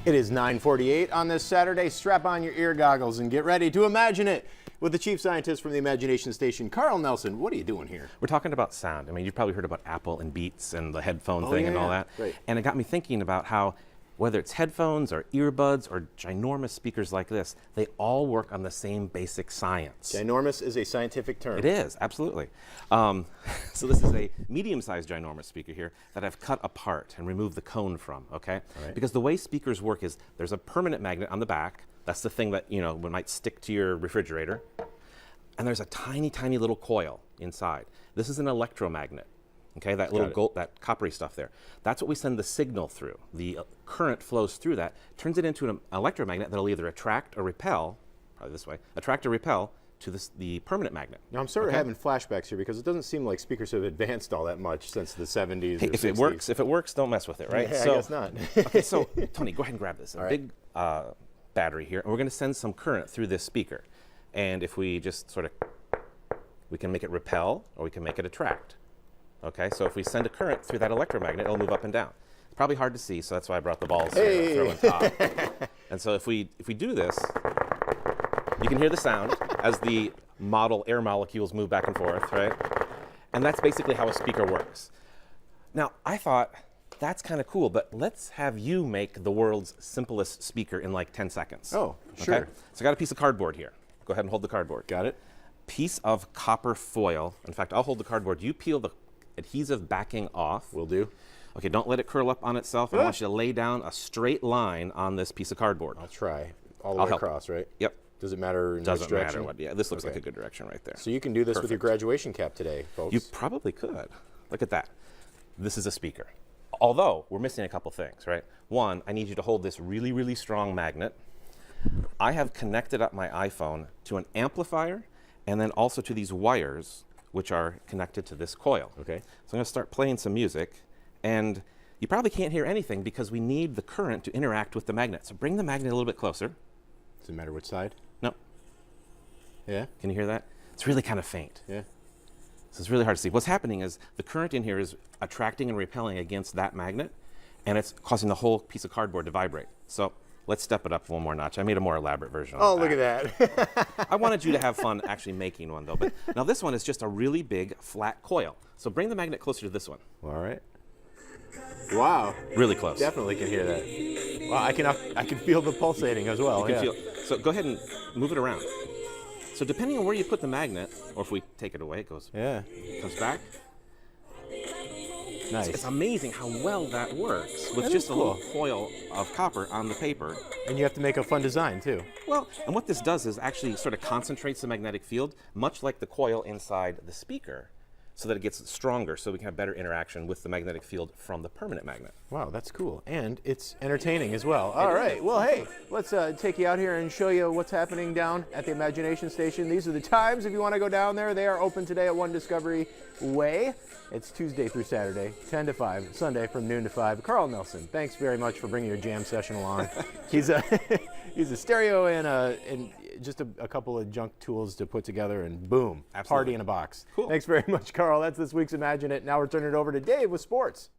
It is 9:48 on this Saturday. Strap on your ear goggles and get ready to imagine it with the chief scientist from the Imagination Station, Carl Nelson. What are you doing here? We're talking about sound. I mean, you've probably heard about Apple and Beats and the headphone thing and all that. Right. And it got me thinking about how whether it's headphones or earbuds or ginormous speakers like this, they all work on the same basic science. Ginormous is a scientific term. It is, absolutely. So this is a medium-sized ginormous speaker here that I've cut apart and removed the cone from, okay? Right. Because the way speakers work is there's a permanent magnet on the back. That's the thing that, might stick to your refrigerator. And there's a tiny, tiny little coil inside. This is an electromagnet. Okay, that little gold, that coppery stuff there. That's what we send the signal through. The current flows through that, turns it into an electromagnet that'll either attract or repel, probably this way, attract or repel to the permanent magnet. Now I'm sort of having flashbacks here because it doesn't seem like speakers have advanced all that much since the 70s. Hey, or if 60s. it works, don't mess with it, right? Yeah, so, I guess not. okay, so Tony, go ahead and grab this. All right. Big battery here, and we're going to send some current through this speaker. And if we just we can make it repel or we can make it attract. Okay, so if we send a current through that electromagnet, it'll move up and down. It's probably hard to see, so that's why I brought the balls here to throw on top. And so if we do this, you can hear the sound as the model air molecules move back and forth, right? And that's basically how a speaker works. Now, I thought, that's kind of cool, but let's have you make the world's simplest speaker in like 10 seconds. Oh, sure. Okay? So I got a piece of cardboard here. Go ahead and hold the cardboard. Got it. Piece of copper foil. In fact, I'll hold the cardboard. You peel the adhesive backing off. Will do. Okay, don't let it curl up on itself. I want you to lay down a straight line on this piece of cardboard. I'll try. All the I'll way help. across, right? Yep. Does it matter in Doesn't which direction? matter what. Yeah, this looks like a good direction right there. So you can do this with your Perfect. graduation cap today, folks. You probably could. Look at that. This is a speaker. Although, we're missing a couple things, right? One, I need you to hold this really, really strong magnet. I have connected up my iPhone to an amplifier and then also to these wires, which are connected to this coil. Okay. So I'm going to start playing some music, and you probably can't hear anything because we need the current to interact with the magnet. So bring the magnet a little bit closer. Does it matter which side? No. Yeah? Can you hear that? It's really kind of faint. Yeah. So it's really hard to see. What's happening is the current in here is attracting and repelling against that magnet, and it's causing the whole piece of cardboard to vibrate. So let's step it up one more notch. I made a more elaborate version of Oh, look at that. I wanted you to have fun actually making one, though. But now this one is just a really big, flat coil. So bring the magnet closer to this one. All right. Wow. Really close. Definitely can hear that. Wow, I can feel the pulsating as well. You can Yeah. feel, so go ahead and move it around. So depending on where you put the magnet, or if we take it away, it comes back. Nice. It's amazing how well that works with That just is a cool. little coil of copper on the paper. And you have to make a fun design, too. Well, and what this does is actually sort of concentrates the magnetic field, much like the coil inside the speaker, so that it gets stronger, so we can have better interaction with the magnetic field from the permanent magnet. Wow, that's cool. And it's entertaining as well. All right. Well, hey, let's take you out here and show you what's happening down at the Imagination Station. These are the times if you want to go down there. They are open today at 1 Discovery Way. It's Tuesday through Saturday, 10 to 5, Sunday from noon to 5. Carl Nelson, thanks very much for bringing your jam session along. He's a stereo and just a couple of junk tools to put together, and boom, Absolutely. Party in a box. Cool. Thanks very much, Carl. That's this week's Imagine It. Now we're turning it over to Dave with sports.